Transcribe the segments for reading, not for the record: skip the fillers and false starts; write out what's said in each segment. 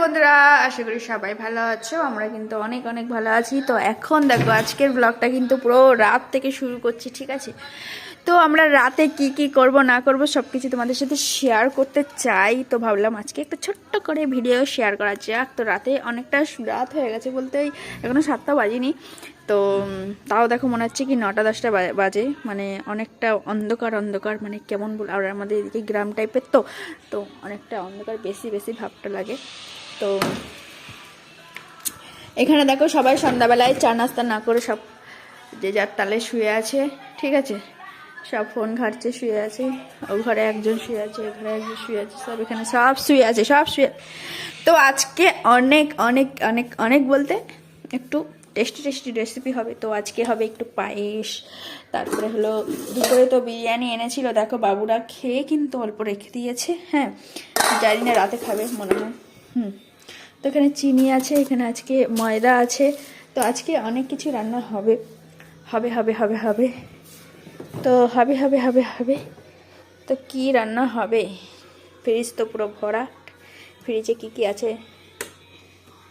বন্ধুরা, আশা করি সবাই ভালো আছো। আমরা কিন্তু অনেক অনেক ভালো আছি। তো এখন দেখো আজকের ব্লগটা কিন্তু পুরো রাত থেকে শুরু করছি, ঠিক আছে? তো আমরা রাতে কি কি করব না করব সব কিছু তোমাদের সাথে শেয়ার করতে চাই। তো ভাবলাম আজকে একটা ছোট্ট করে ভিডিও শেয়ার করা যাক। তো রাতে অনেকটা রাত হয়ে গেছে, বলতে এখনও 7টা বাজেনি। তো তাও দেখো মনে হচ্ছে কি 9টা-10টা বাজে, মানে অনেকটা অন্ধকার অন্ধকার, মানে কেমন বল। আর আমাদের এদিকে গ্রাম টাইপের, তো তো অনেকটা অন্ধকার, বেশি বেশি ভাবটা লাগে। তো এখানে দেখো সবাই সন্ধ্যাবেলায় চা নাস্তা না করে সব যে যার তালে শুয়ে আছে, ঠিক আছে? সব ফোন ঘাটছে, শুয়ে আছে। ও ঘরে একজন শুয়ে আছে, ও ঘরে একজন শুয়ে আছে, সব এখানে সব শুয়ে আছে, সব শুয়ে। তো আজকে অনেক অনেক অনেক অনেক বলতে একটু টেস্টি টেস্টি রেসিপি হবে। তো আজকে হবে একটু পায়েস, তারপরে হলো দুপুরে তো বিরিয়ানি এনেছিল, দেখো বাবুরা খেয়ে কিন্তু অল্প রেখে দিয়েছে। হ্যাঁ, জানি না রাতে খাবে মনে হয়। তো এখানে চিনি আছে, এখানে আজকে ময়দা আছে। তো আজকে অনেক কিছু রান্না হবে হবে হবে হবে হবে তো হবে হবে হবে হবে তো কি রান্না হবে? ফ্রিজ তো পুরো ভরা। ফ্রিজে কি কি আছে?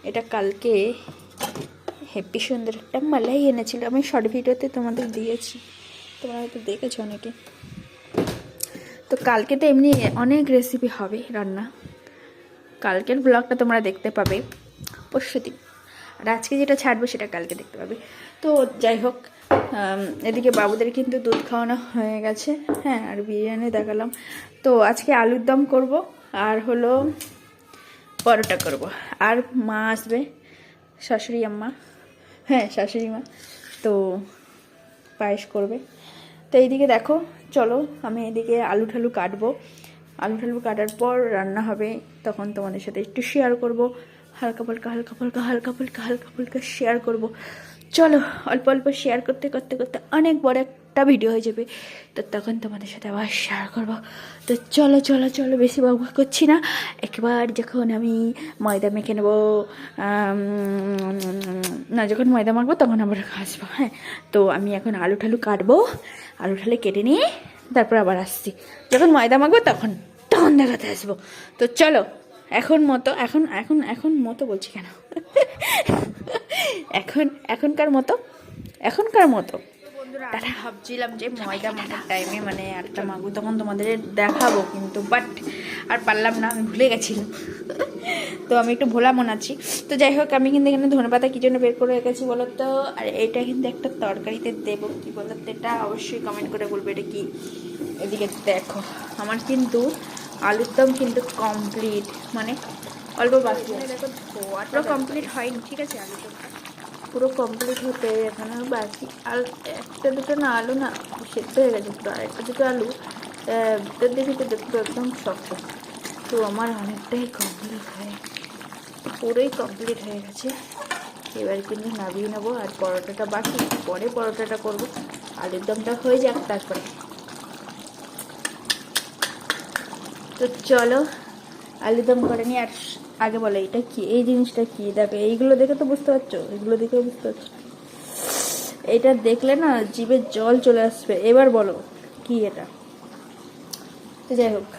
এটা কালকে হেপি সুন্দর একটা মালাই এনেছিল, আমি শর্ট ভিডিওতে তোমাদের দিয়েছি, তোমরা হয়তো দেখেছো অনেকে। তো কালকে তো এমনি অনেক রেসিপি হবে রান্না, কালকের ব্লগটা তোমরা দেখতে পাবে পরশুদিন, আর আজকে যেটা ছাড়বো সেটা কালকে দেখতে পাবে। তো যাই হোক, এদিকে বাবুদের কিন্তু দুধ খাওয়ানো হয়ে গেছে। হ্যাঁ, আর বিরিয়ানি দেখালাম। তো আজকে আলুর দম করব, আর হলো পরোটা করব, আর মা আসবে, শাশুড়ি আম্মা, হ্যাঁ শাশুড়ি মা, তো পায়েস করবে। তো এইদিকে দেখো, চলো আমি এদিকে আলু ঠালু কাটবো। আলু ঠালু কাটার পর রান্না হবে, তখন তোমাদের সাথে একটু শেয়ার করব, হালকা পালকা হালকা পালকা হালকা পালকা হালকা পালকা শেয়ার করব। চলো, অল্প অল্প শেয়ার করতে করতে করতে অনেক বড় একটা ভিডিও হয়ে যাবে, তো তখন তোমাদের সাথে আবার শেয়ার করব। তো চলো চলো চলো, বেশি বকবক করছি না। একবার যখন আমি ময়দা মেখে নেবো, না যখন ময়দা মাখবো তখন আবার আসবো। হ্যাঁ, তো আমি এখন আলু ঠালু কাটবো, আলু ঠালে কেটে নিয়ে তারপর আবার আসছি। যখন ময়দা মাখবো তখন তখন দেখাতে আসবো। তো চলো, এখন মতো এখন এখন এখন মতো বলছি কেন এখনকার মতো বন্ধুরা, আমি ভাবছিলাম যে ময়দা মাখার টাইমে মানে একটা মাখবো, তখন তোমাদের দেখাবো, কিন্তু বাট আর পারলাম না, আমি ভুলে গেছিলাম তো আমি একটু ভোলা মনে আছি। তো যাই হোক, আমি কিন্তু এখানে ধনেপাতা কি জন্য বের করে রেখেছি বলো তো। আর এটা কিন্তু একটা তরকারিতে দেবো, কি বলো তো, এটা অবশ্যই কমেন্ট করে বলবে এটা কি। এদিকে দেখো, আমার কিন্তু আলুর দম কিন্তু কমপ্লিট, মানে অল্প বাকি আছে, দেখো পুরো কমপ্লিট হয়নি, ঠিক আছে? আলুর দমটা পুরো কমপ্লিট হতে এখানে বাকি। আর একটা দুটো না আলু না সেদ্ধ হয়ে গেছে পুরো, আর একটা দুটো আলু ভিতর দিয়ে পুরো একদম শক্ত। তো আমার অনেকটাই কমপ্লিট পুরোই কমপ্লিট হয়ে গেছে। এবার কিন্তু নামিয়ে নেবো, আর পরোটাটা বাকি, পরে পরোটাটা করবো। আলুর দমটা হয়ে যাক তারপরে। তো চলো আলুর দম করে নিই। আর আগে বলো এটা কি, এই জিনিসটা কি? দেখো এইগুলো দেখে তো বুঝতে পারছো, এগুলো দেখে বুঝতে পারছো, এটা দেখলে না জিভে জল চলে আসবে। এবার বলো কি এটা? তো যাই হোক,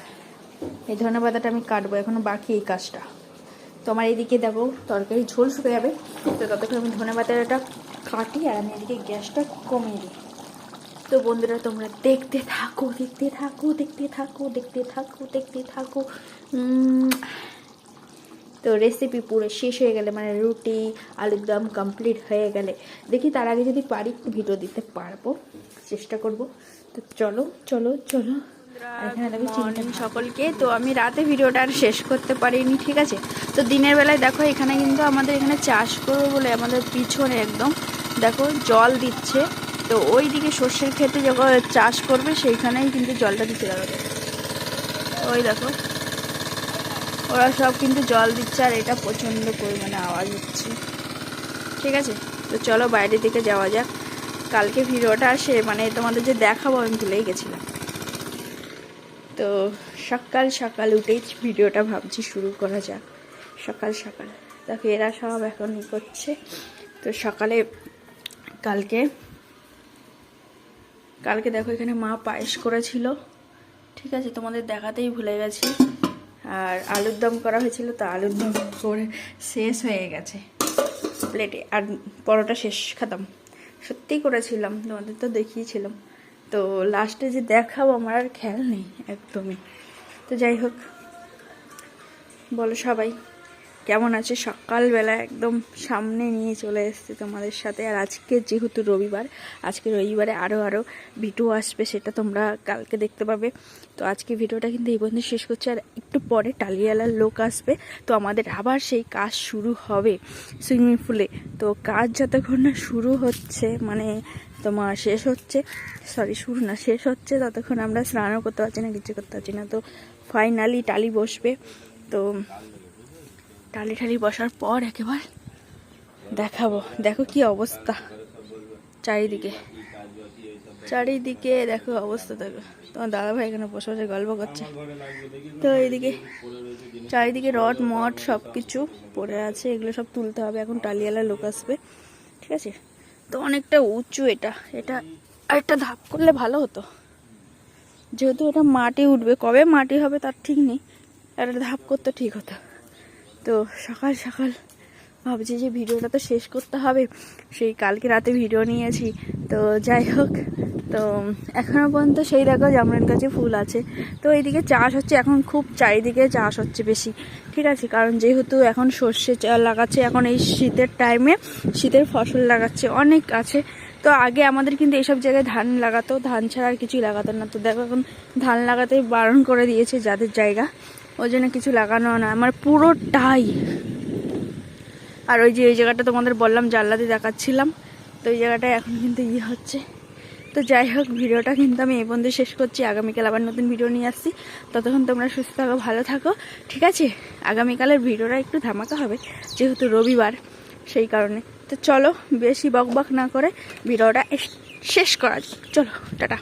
এই ধনেপাতাটা আমি কাটবো, এখনো বাকি এই কাজটা। তো আমার এইদিকে দেখো তরকারি ঝোল শুকে যাবে, তো ততক্ষণ আমি ধনেপাতাটা কাটি, আর আমি এদিকে গ্যাসটা কমিয়ে দিই। তো বন্ধুরা, তোমরা দেখতে থাকো দেখতে থাকো দেখতে থাকো দেখতে থাকো দেখতে থাকো। তো রেসিপি পুরো শেষ হয়ে গেলে, মানে রুটি আলুর দম কমপ্লিট হয়ে গেলে দেখি, তার আগে যদি পারি ভিডিও দিতে পারবো, চেষ্টা করব। তো চলো চলো চলো, এখানে দেখো চিনি সকলকে। তো আমি রাতে ভিডিওটা আর শেষ করতে পারিনি, ঠিক আছে? তো দিনের বেলায় দেখো এখানে কিন্তু আমাদের এখানে চাষ করবো বলে আমাদের পিছনে একদম দেখো জল দিচ্ছে। তো ওই দিকে সর্ষের ক্ষেতে যখন চাষ করবে সেইখানেই কিন্তু জলটা দিতে লাগবে। ওই দেখো ওরা সব কিন্তু জল দিচ্ছে, আর এটা প্রচণ্ড পরিমাণে আওয়াজ হচ্ছে, ঠিক আছে? তো চলো বাইরের দিকে যাওয়া যাক। কালকে ভিডিওটা আসে মানে তোমাদের যে দেখাবো আমি ভুলেই গেছিলাম। তো সকাল সকাল উঠেই ভিডিওটা ভাবছি শুরু করা যাক। সকাল সকাল দেখো এরা সব এখন করছে। তো সকালে কালকে দেখো এখানে মা পায়েস করেছিল, ঠিক আছে? তোমাদের দেখাতেই ভুলে গেছি। আর আলুর দম করা হয়েছিল, তো আলুর দম করে শেষ হয়ে গেছে প্লেটে। আর পরোটা শেষ, খাতাম। সত্যিই করেছিলাম, তোমাদের তো দেখিয়েছিলাম। তো লাস্টে যে দেখাবো আমার আর খেয়াল নেই একদমই। তো যাই হোক, বলো সবাই কেমন আছে? সকালবেলা একদম সামনে নিয়ে চলে এসেছি তোমাদের সাথে। আর আজকে যেহেতু রবিবার, আজকে রবিবারে আরও ভিডিও আসবে, সেটা তোমরা কালকে দেখতে পাবে। তো আজকে ভিডিওটা কিন্তু এই পর্যন্ত শেষ করছি। আর একটু পরে টালিওয়ালার লোক আসবে, তো আমাদের আবার সেই কাজ শুরু হবে সুইমিং পুলে। তো কাজ যতক্ষণ না শুরু হচ্ছে, মানে তোমার শেষ হচ্ছে, সরি শুরু না শেষ হচ্ছে, ততক্ষণ আমরা স্নানও করতে পারছি না, কিছু করতে পারছি না। তো ফাইনালি টালি বসবে। তো টালি বসার পর একেবারে দেখাবো। দেখো কি অবস্থা চারিদিকে দেখো অবস্থা। দেখো তোমার দাদাভাই এখানে বসে বসে গল্প করছে। তো এইদিকে চারিদিকে রড মড সব কিছু পড়ে আছে, এগুলো সব তুলতে হবে। এখন টালিওয়ালা লোক আসবে, ঠিক আছে। তো অনেকটা উঁচু এটা আরেকটা ধাপ করলে ভালো হতো, যেহেতু এটা মাটি উঠবে, কবে মাটি হবে তার ঠিক নেই, একটা ধাপ করতে ঠিক হতো। তো সকাল সকাল ভাবছি যে ভিডিওটা তো শেষ করতে হবে, সেই কালকে রাতে ভিডিও নিয়েছি। তো যাই হোক, তো এখনও পর্যন্ত সেই দেখো জামরুল গাছে ফুল আছে। তো এইদিকে চাষ হচ্ছে এখন, খুব চারিদিকে চাষ হচ্ছে বেশি, ঠিক আছে। কারণ যেহেতু এখন সর্ষে লাগাচ্ছে, এখন এই শীতের টাইমে শীতের ফসল লাগাচ্ছে, অনেক আছে। তো আগে আমাদের কিন্তু এইসব জায়গায় ধান লাগাতো, ধান ছাড়া আর কিছুই লাগাতো না। তো দেখো এখন ধান লাগাতে বারণ করে দিয়েছে যাদের জায়গা, ওই জন্য কিছু লাগানো না, আমার পুরোটাই। আর ওই যে এই জায়গাটা তোমাদের বললাম জানলাতে দেখাচ্ছিলাম, তো এই জায়গাটায় এখন কিন্তু হচ্ছে। তো যাই হোক, ভিডিওটা কিন্তু আমি এই পর্যন্ত শেষ করছি। আগামীকাল আবার নতুন ভিডিও নিয়ে আসছি, ততক্ষণ তোমরা সুস্থ থাকো, ভালো থাকো, ঠিক আছে। আগামীকালের ভিডিওটা একটু ধামাকা হবে, যেহেতু রবিবার, সেই কারণে। তো চলো বেশি বকবক না করে ভিডিওটা শেষ করা যাক, চলো টাটা।